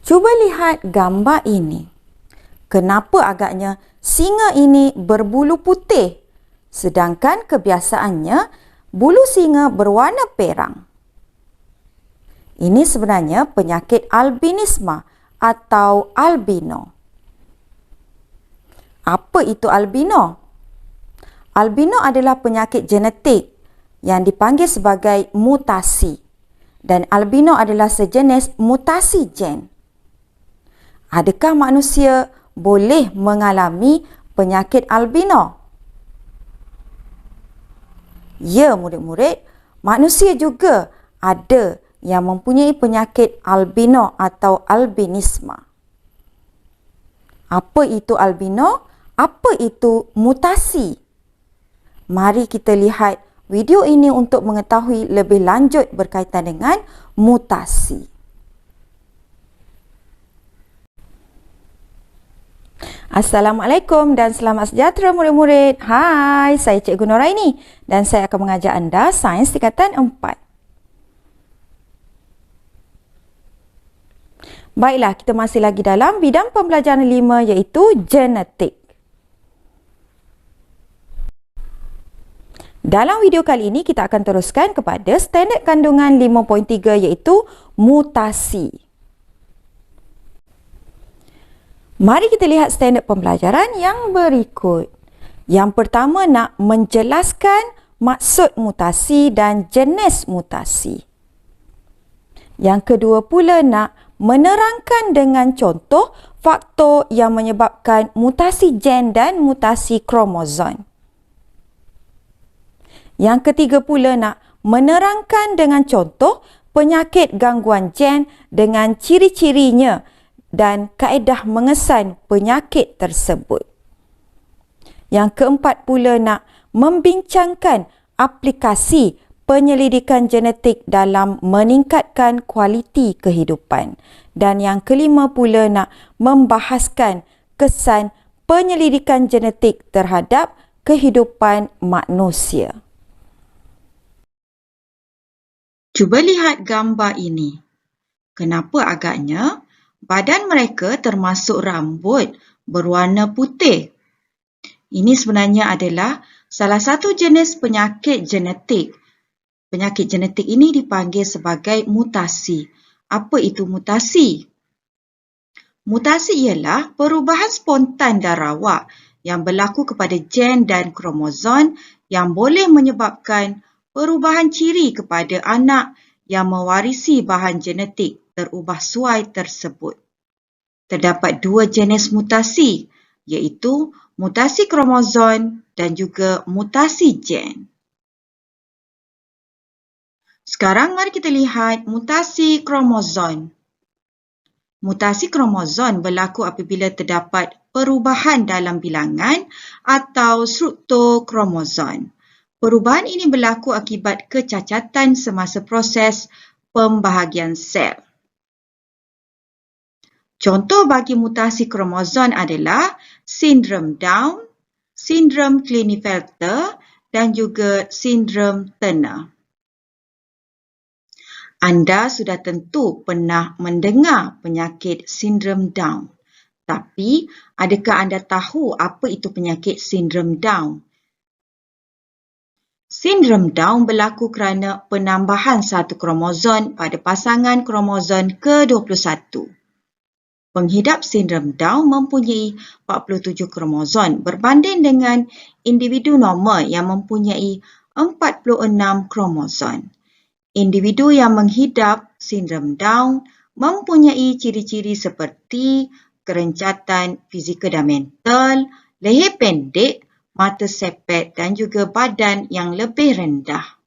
Cuba lihat gambar ini. Kenapa agaknya singa ini berbulu putih, sedangkan kebiasaannya bulu singa berwarna perang? Ini sebenarnya penyakit albinisme atau albino. Apa itu albino? Albino adalah penyakit genetik yang dipanggil sebagai mutasi, dan albino adalah sejenis mutasi gen. Adakah manusia boleh mengalami penyakit albino? Ya, murid-murid, manusia juga ada yang mempunyai penyakit albino atau albinisme. Apa itu albino? Apa itu mutasi? Mari kita lihat video ini untuk mengetahui lebih lanjut berkaitan dengan mutasi. Assalamualaikum dan selamat sejahtera murid-murid. Hai, saya Cikgu Noraini dan saya akan mengajar anda Sains Tingkatan 4. Baiklah, kita masih lagi dalam bidang pembelajaran 5 iaitu genetik. Dalam video kali ini kita akan teruskan kepada standard kandungan 5.3 iaitu mutasi. Mari kita lihat standard pembelajaran yang berikut. Yang pertama, nak menjelaskan maksud mutasi dan jenis mutasi. Yang kedua pula, nak menerangkan dengan contoh faktor yang menyebabkan mutasi gen dan mutasi kromosom. Yang ketiga pula, nak menerangkan dengan contoh penyakit gangguan gen dengan ciri-cirinya dan kaedah mengesan penyakit tersebut. Yang keempat pula, nak membincangkan aplikasi penyelidikan genetik dalam meningkatkan kualiti kehidupan. Dan yang kelima pula, nak membahaskan kesan penyelidikan genetik terhadap kehidupan manusia. Cuba lihat gambar ini. Kenapa agaknya badan mereka termasuk rambut berwarna putih? Ini sebenarnya adalah salah satu jenis penyakit genetik. Penyakit genetik ini dipanggil sebagai mutasi. Apa itu mutasi? Mutasi ialah perubahan spontan dan rawak yang berlaku kepada gen dan kromosom yang boleh menyebabkan perubahan ciri kepada anak yang mewarisi bahan genetik terubah suai tersebut. Terdapat dua jenis mutasi, iaitu mutasi kromosom dan juga mutasi gen. Sekarang mari kita lihat mutasi kromosom. Mutasi kromosom berlaku apabila terdapat perubahan dalam bilangan atau struktur kromosom. Perubahan ini berlaku akibat kecacatan semasa proses pembahagian sel. Contoh bagi mutasi kromosom adalah sindrom Down, sindrom Klinefelter dan juga sindrom Turner. Anda sudah tentu pernah mendengar penyakit sindrom Down. Tapi, adakah anda tahu apa itu penyakit sindrom Down? Sindrom Down berlaku kerana penambahan satu kromosom pada pasangan kromosom ke-21. Penghidap sindrom Down mempunyai 47 kromosom berbanding dengan individu normal yang mempunyai 46 kromosom. Individu yang menghidap sindrom Down mempunyai ciri-ciri seperti kerencatan fizikal dan mental, leher pendek, mata sepet dan juga badan yang lebih rendah.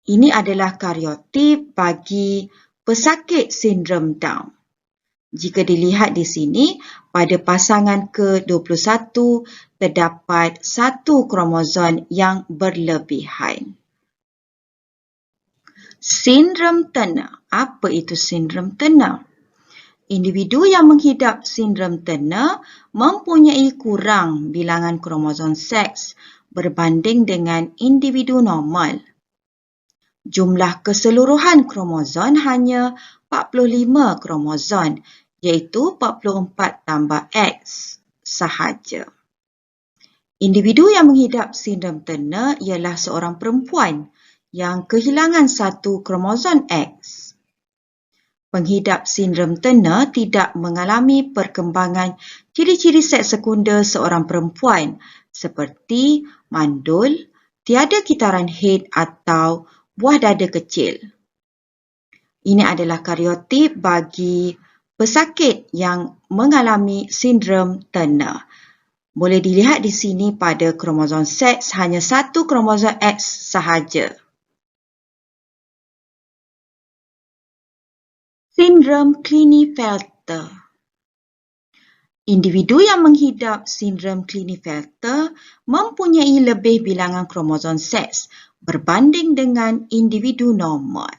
Ini adalah karyotip bagi pesakit sindrom Down. Jika dilihat di sini, pada pasangan ke-21 terdapat satu kromosom yang berlebihan. Sindrom Turner. Apa itu sindrom Turner? Individu yang menghidap sindrom Turner mempunyai kurang bilangan kromosom seks berbanding dengan individu normal. Jumlah keseluruhan kromosom hanya 45 kromosom, iaitu 44 tambah X sahaja. Individu yang mengidap sindrom Turner ialah seorang perempuan yang kehilangan satu kromosom X. Penghidap sindrom Turner tidak mengalami perkembangan ciri-ciri seks sekunder seorang perempuan seperti mandul, tiada kitaran haid atau buah dada kecil. Ini adalah kariotip bagi pesakit yang mengalami sindrom Turner. Boleh dilihat di sini pada kromosom seks hanya satu kromosom X sahaja. Sindrom Klinefelter. Individu yang menghidap sindrom Klinefelter mempunyai lebih bilangan kromosom seks berbanding dengan individu normal.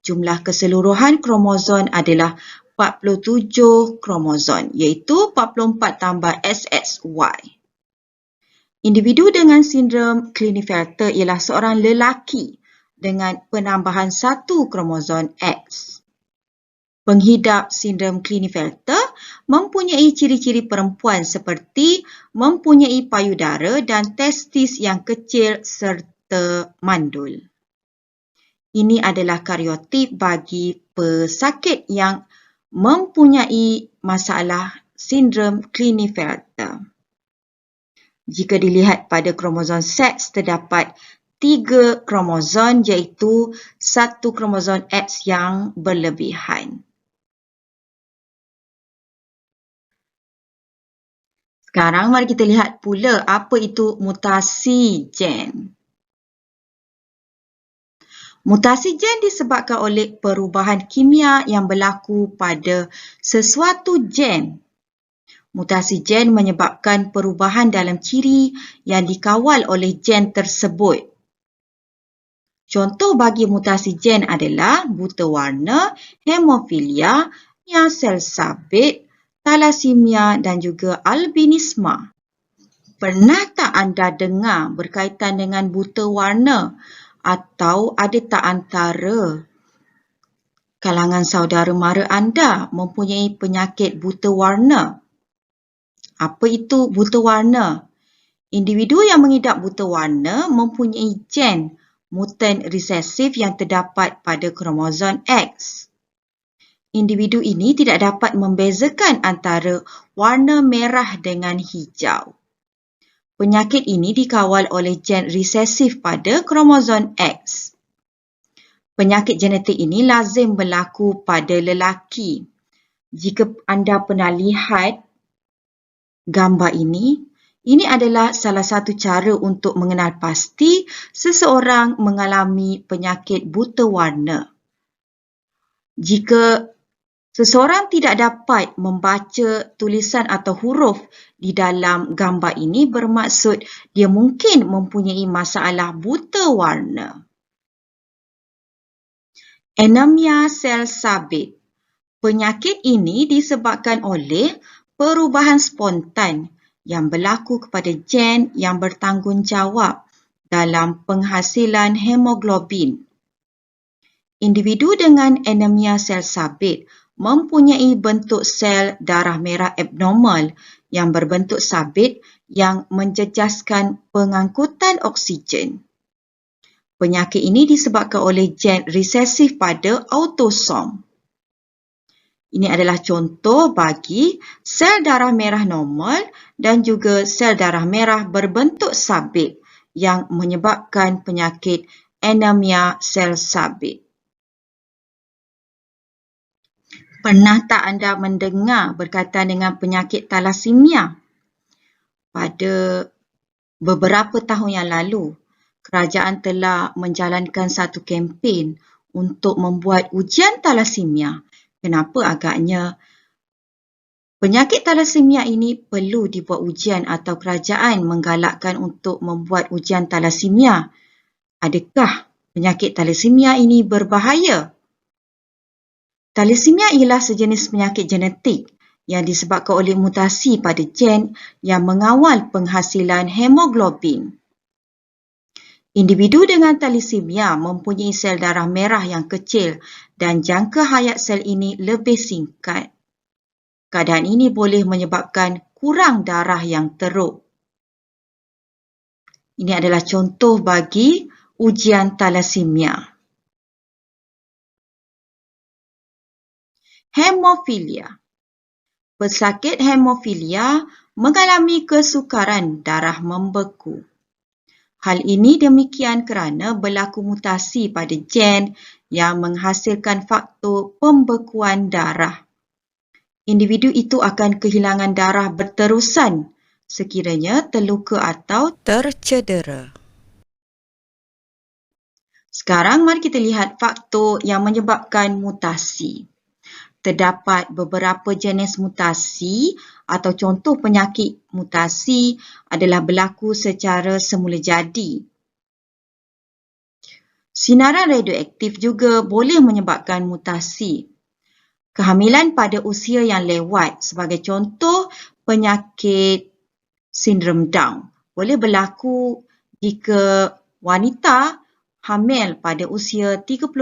Jumlah keseluruhan kromosom adalah 47 kromosom, iaitu 44 tambah XXY. Individu dengan sindrom Klinefelter ialah seorang lelaki dengan penambahan satu kromosom X. Penghidap sindrom Klinefelter mempunyai ciri-ciri perempuan seperti mempunyai payudara dan testis yang kecil serta mandul. Ini adalah kariotip bagi pesakit yang mempunyai masalah sindrom Klinefelter. Jika dilihat pada kromosom seks, terdapat 3 kromosom iaitu satu kromosom X yang berlebihan. Sekarang mari kita lihat pula apa itu mutasi gen. Mutasi gen disebabkan oleh perubahan kimia yang berlaku pada sesuatu gen. Mutasi gen menyebabkan perubahan dalam ciri yang dikawal oleh gen tersebut. Contoh bagi mutasi gen adalah buta warna, hemofilia, sel sabit, thalassemia dan juga albinisma. Pernah tak anda dengar berkaitan dengan buta warna? Atau ada tak antara kalangan saudara mara anda mempunyai penyakit buta warna? Apa itu buta warna? Individu yang mengidap buta warna mempunyai gen mutant resesif yang terdapat pada kromosom X. Individu ini tidak dapat membezakan antara warna merah dengan hijau. Penyakit ini dikawal oleh gen resesif pada kromosom X. Penyakit genetik ini lazim berlaku pada lelaki. Jika anda pernah lihat gambar ini adalah salah satu cara untuk mengenal pasti seseorang mengalami penyakit buta warna. Jika seseorang tidak dapat membaca tulisan atau huruf di dalam gambar ini, bermaksud dia mungkin mempunyai masalah buta warna. Anemia sel sabit. Penyakit ini disebabkan oleh perubahan spontan yang berlaku kepada gen yang bertanggungjawab dalam penghasilan hemoglobin. Individu dengan anemia sel sabit mempunyai bentuk sel darah merah abnormal yang berbentuk sabit yang menjejaskan pengangkutan oksigen. Penyakit ini disebabkan oleh gen resesif pada autosom. Ini adalah contoh bagi sel darah merah normal dan juga sel darah merah berbentuk sabit yang menyebabkan penyakit anemia sel sabit. Pernah tak anda mendengar berkaitan dengan penyakit thalassemia? Pada beberapa tahun yang lalu, kerajaan telah menjalankan satu kempen untuk membuat ujian thalassemia. Kenapa agaknya penyakit thalassemia ini perlu dibuat ujian atau kerajaan menggalakkan untuk membuat ujian thalassemia? Adakah penyakit thalassemia ini berbahaya? Thalassemia ialah sejenis penyakit genetik yang disebabkan oleh mutasi pada gen yang mengawal penghasilan hemoglobin. Individu dengan talisemia mempunyai sel darah merah yang kecil dan jangka hayat sel ini lebih singkat. Keadaan ini boleh menyebabkan kurang darah yang teruk. Ini adalah contoh bagi ujian thalassemia. Hemofilia. Pesakit hemofilia mengalami kesukaran darah membeku. Hal ini demikian kerana berlaku mutasi pada gen yang menghasilkan faktor pembekuan darah. Individu itu akan kehilangan darah berterusan sekiranya terluka atau tercedera. Sekarang mari kita lihat faktor yang menyebabkan mutasi. Terdapat beberapa jenis mutasi atau contoh penyakit mutasi adalah berlaku secara semula jadi. Sinaran radioaktif juga boleh menyebabkan mutasi. Kehamilan pada usia yang lewat sebagai contoh penyakit sindrom Down boleh berlaku jika wanita hamil pada usia 36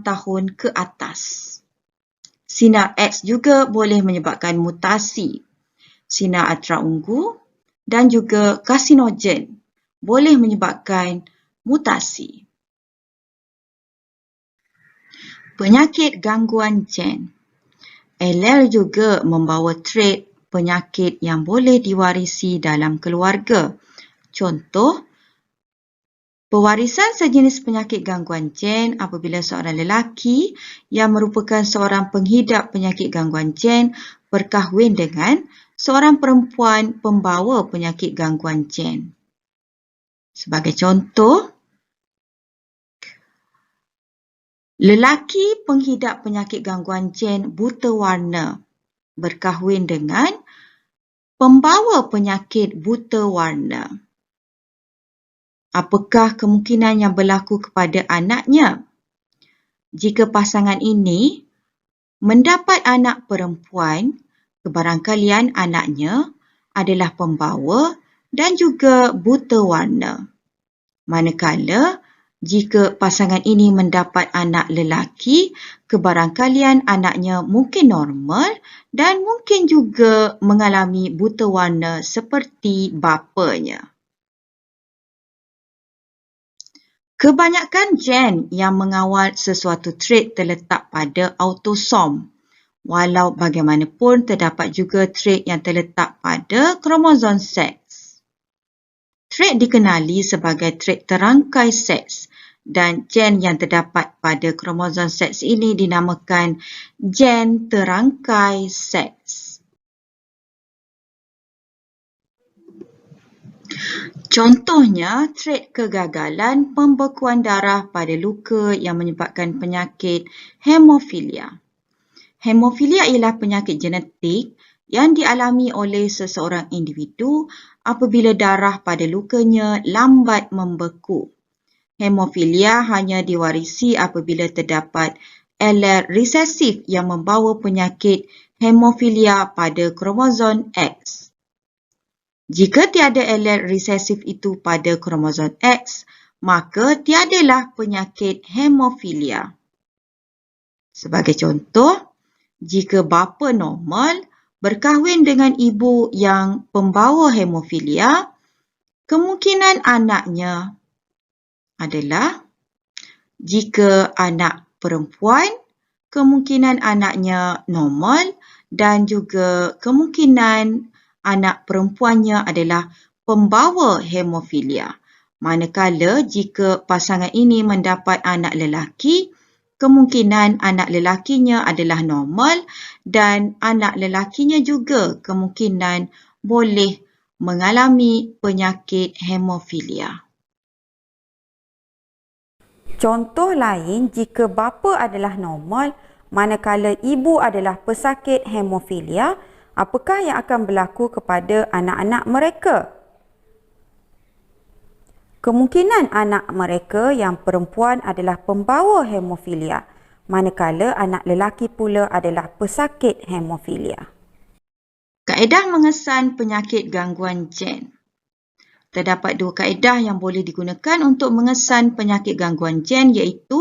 tahun ke atas. Sinar X juga boleh menyebabkan mutasi. Sinar ultraungu dan juga karsinogen boleh menyebabkan mutasi. Penyakit gangguan gen. Allele juga membawa trait penyakit yang boleh diwarisi dalam keluarga. Contoh, pewarisan sejenis penyakit gangguan gen apabila seorang lelaki yang merupakan seorang penghidap penyakit gangguan gen berkahwin dengan seorang perempuan pembawa penyakit gangguan gen. Sebagai contoh, lelaki penghidap penyakit gangguan gen buta warna berkahwin dengan pembawa penyakit buta warna. Apakah kemungkinan yang berlaku kepada anaknya? Jika pasangan ini mendapat anak perempuan, kebarangkalian anaknya adalah pembawa dan juga buta warna. Manakala jika pasangan ini mendapat anak lelaki, kebarangkalian anaknya mungkin normal dan mungkin juga mengalami buta warna seperti bapanya. Kebanyakan gen yang mengawal sesuatu trait terletak pada autosom. Walau bagaimanapun, terdapat juga trait yang terletak pada kromosom seks. Trait dikenali sebagai trait terangkai seks dan gen yang terdapat pada kromosom seks ini dinamakan gen terangkai seks. Contohnya, trait kegagalan pembekuan darah pada luka yang menyebabkan penyakit hemofilia. Hemofilia ialah penyakit genetik yang dialami oleh seseorang individu apabila darah pada lukanya lambat membeku. Hemofilia hanya diwarisi apabila terdapat allele resesif yang membawa penyakit hemofilia pada kromosom X. Jika tiada allele resesif itu pada kromosom X, maka tiadalah penyakit hemofilia. Sebagai contoh, jika bapa normal berkahwin dengan ibu yang pembawa hemofilia, kemungkinan anaknya adalah jika anak perempuan, kemungkinan anaknya normal dan juga kemungkinan anak perempuannya adalah pembawa hemofilia. Manakala jika pasangan ini mendapat anak lelaki, kemungkinan anak lelakinya adalah normal dan anak lelakinya juga kemungkinan boleh mengalami penyakit hemofilia. Contoh lain, jika bapa adalah normal manakala ibu adalah pesakit hemofilia, apakah yang akan berlaku kepada anak-anak mereka? Kemungkinan anak mereka yang perempuan adalah pembawa hemofilia, manakala anak lelaki pula adalah pesakit hemofilia. Kaedah mengesan penyakit gangguan gen. terdapat dua kaedah yang boleh digunakan untuk mengesan penyakit gangguan gen iaitu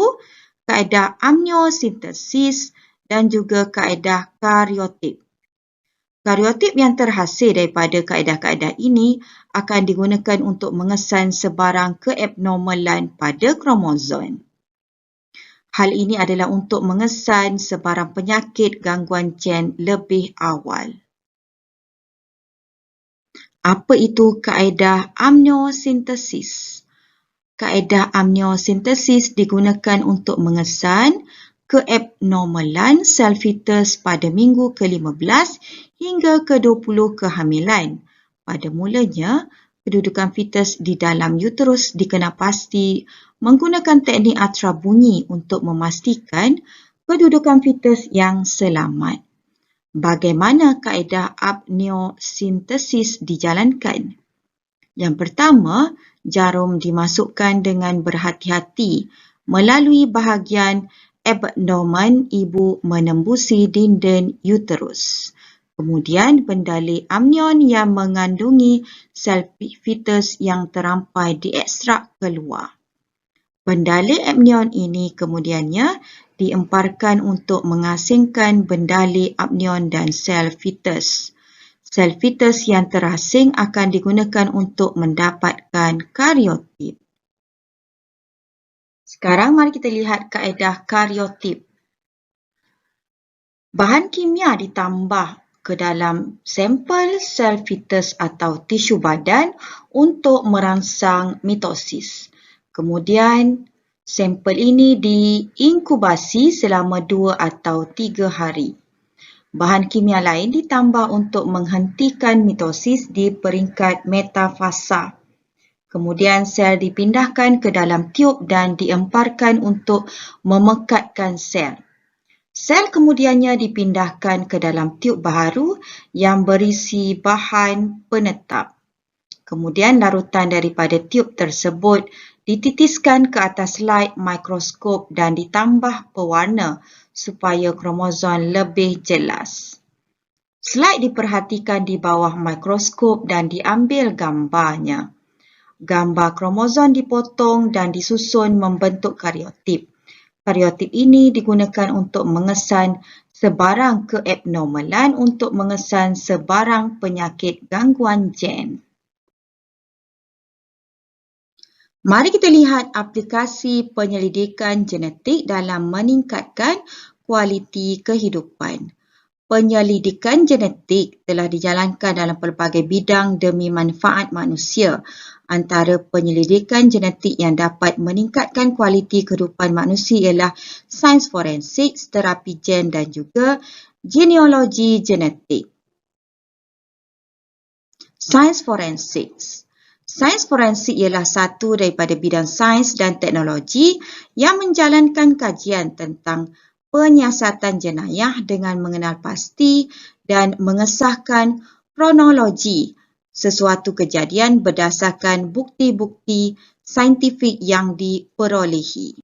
kaedah amniosintesis dan juga kaedah kariotip. Kariotip yang terhasil daripada kaedah-kaedah ini akan digunakan untuk mengesan sebarang keabnormalan pada kromosom. Hal ini adalah untuk mengesan sebarang penyakit gangguan gen lebih awal. Apa itu kaedah amniosintesis? Kaedah amniosintesis digunakan untuk mengesan keabnormalan sel fetus pada minggu ke-15 hingga ke-20 kehamilan. Pada mulanya, kedudukan fetus di dalam uterus dikenal pasti menggunakan teknik ultrabunyi untuk memastikan kedudukan fetus yang selamat. Bagaimana kaedah amniosintesis dijalankan? Yang pertama, jarum dimasukkan dengan berhati-hati melalui bahagian abdomen ibu menembusi dinding uterus. Kemudian, bendalai amnion yang mengandungi sel fetus yang terampai diekstrak keluar. Bendalai amnion ini kemudiannya diemparkan untuk mengasingkan bendalai amnion dan sel fetus. Sel fetus yang terasing akan digunakan untuk mendapatkan kariotip. Sekarang mari kita lihat kaedah kariotip. Bahan kimia ditambah ke dalam sampel sel fetus atau tisu badan untuk merangsang mitosis. Kemudian, sampel ini diinkubasi selama 2 atau 3 hari. Bahan kimia lain ditambah untuk menghentikan mitosis di peringkat metafasa. Kemudian sel dipindahkan ke dalam tiub dan diemparkan untuk memekatkan sel. Sel kemudiannya dipindahkan ke dalam tiub baharu yang berisi bahan penetap. Kemudian larutan daripada tiub tersebut dititiskan ke atas slide mikroskop dan ditambah pewarna supaya kromosom lebih jelas. Slide diperhatikan di bawah mikroskop dan diambil gambarnya. Gambar kromosom dipotong dan disusun membentuk kariotip. Kariotip ini digunakan untuk mengesan sebarang keabnormalan untuk mengesan sebarang penyakit gangguan gen. Mari kita lihat aplikasi penyelidikan genetik dalam meningkatkan kualiti kehidupan. Penyelidikan genetik telah dijalankan dalam pelbagai bidang demi manfaat manusia. Antara penyelidikan genetik yang dapat meningkatkan kualiti kehidupan manusia ialah sains forensik, terapi gen dan juga genealogi genetik. Sains forensik. Sains forensik ialah satu daripada bidang sains dan teknologi yang menjalankan kajian tentang penyiasatan jenayah dengan mengenal pasti dan mengesahkan kronologi sesuatu kejadian berdasarkan bukti-bukti saintifik yang diperolehi.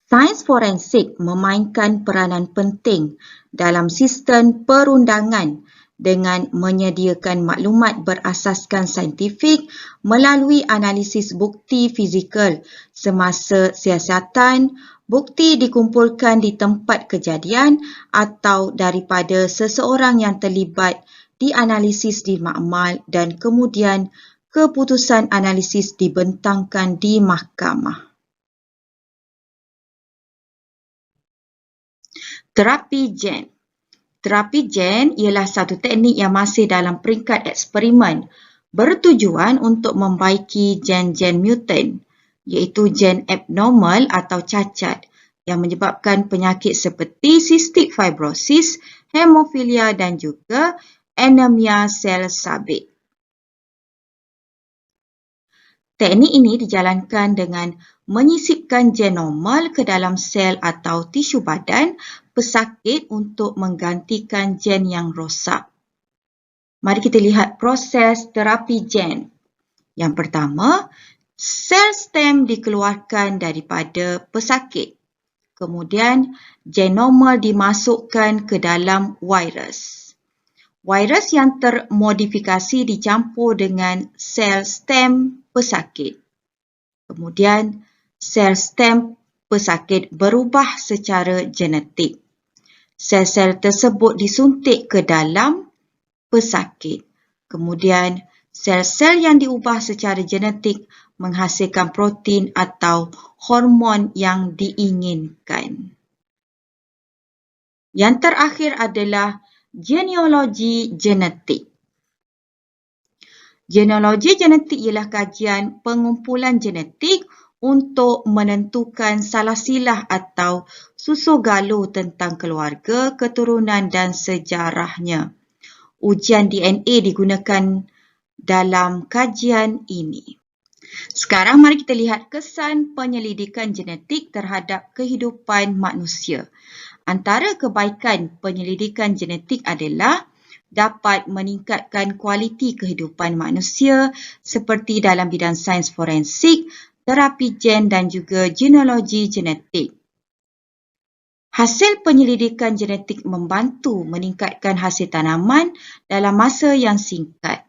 Sains forensik memainkan peranan penting dalam sistem perundangan dengan menyediakan maklumat berasaskan saintifik melalui analisis bukti fizikal semasa siasatan, bukti dikumpulkan di tempat kejadian atau daripada seseorang yang terlibat dianalisis di makmal dan kemudian keputusan analisis dibentangkan di mahkamah. Terapi gen. Terapi gen ialah satu teknik yang masih dalam peringkat eksperimen bertujuan untuk membaiki gen-gen mutant, iaitu gen abnormal atau cacat yang menyebabkan penyakit seperti cystic fibrosis, hemofilia dan juga anemia sel sabit. Teknik ini dijalankan dengan menyisipkan gen normal ke dalam sel atau tisu badan pesakit untuk menggantikan gen yang rosak. Mari kita lihat proses terapi gen. Yang pertama, sel stem dikeluarkan daripada pesakit. Kemudian, gen normal dimasukkan ke dalam virus. Virus yang termodifikasi dicampur dengan sel stem pesakit. Kemudian, sel stem pesakit berubah secara genetik. Sel-sel tersebut disuntik ke dalam pesakit. Kemudian, sel-sel yang diubah secara genetik menghasilkan protein atau hormon yang diinginkan. Yang terakhir adalah genealogi genetik. Genealogi genetik ialah kajian pengumpulan genetik untuk menentukan salah silah atau susu galuh tentang keluarga, keturunan dan sejarahnya. Ujian DNA digunakan dalam kajian ini. Sekarang mari kita lihat kesan penyelidikan genetik terhadap kehidupan manusia. Antara kebaikan penyelidikan genetik adalah dapat meningkatkan kualiti kehidupan manusia seperti dalam bidang sains forensik, terapi gen dan juga genealogi genetik. Hasil penyelidikan genetik membantu meningkatkan hasil tanaman dalam masa yang singkat.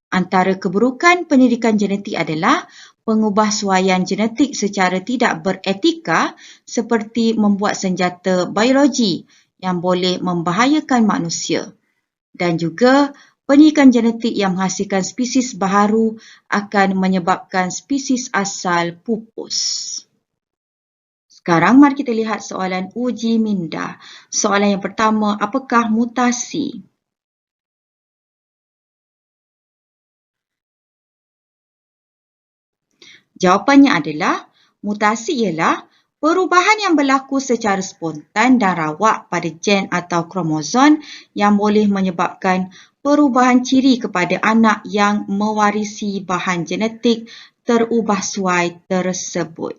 Antara keburukan penyelidikan genetik adalah pengubahsuaian genetik secara tidak beretika seperti membuat senjata biologi yang boleh membahayakan manusia. Dan juga penyelidikan genetik yang menghasilkan spesies baharu akan menyebabkan spesies asal pupus. Sekarang mari kita lihat soalan uji minda. Soalan yang pertama, apakah mutasi? Jawapannya adalah, mutasi ialah perubahan yang berlaku secara spontan dan rawak pada gen atau kromosom yang boleh menyebabkan perubahan ciri kepada anak yang mewarisi bahan genetik terubahsuai tersebut.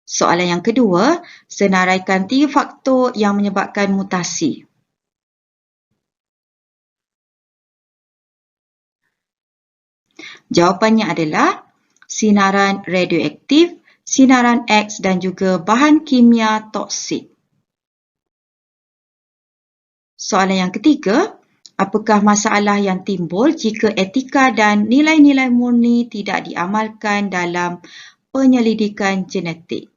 Soalan yang kedua, senaraikan 3 faktor yang menyebabkan mutasi. Jawapannya adalah sinaran radioaktif, sinaran X dan juga bahan kimia toksik. Soalan yang ketiga, apakah masalah yang timbul jika etika dan nilai-nilai murni tidak diamalkan dalam penyelidikan genetik?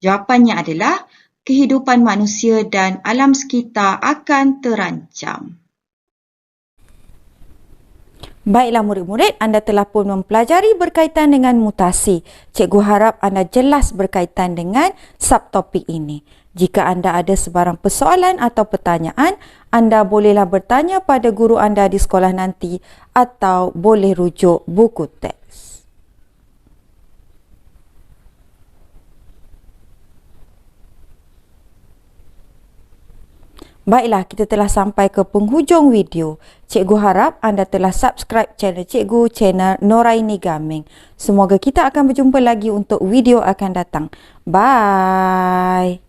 Jawapannya adalah kehidupan manusia dan alam sekitar akan terancam. Baiklah murid-murid, anda telah pun mempelajari berkaitan dengan mutasi. Cikgu harap anda jelas berkaitan dengan subtopik ini. Jika anda ada sebarang persoalan atau pertanyaan, anda bolehlah bertanya pada guru anda di sekolah nanti atau boleh rujuk buku teks. Baiklah, kita telah sampai ke penghujung video. Cikgu harap anda telah subscribe channel Cikgu, channel Noraini Gaming. Semoga kita akan berjumpa lagi untuk video akan datang. Bye!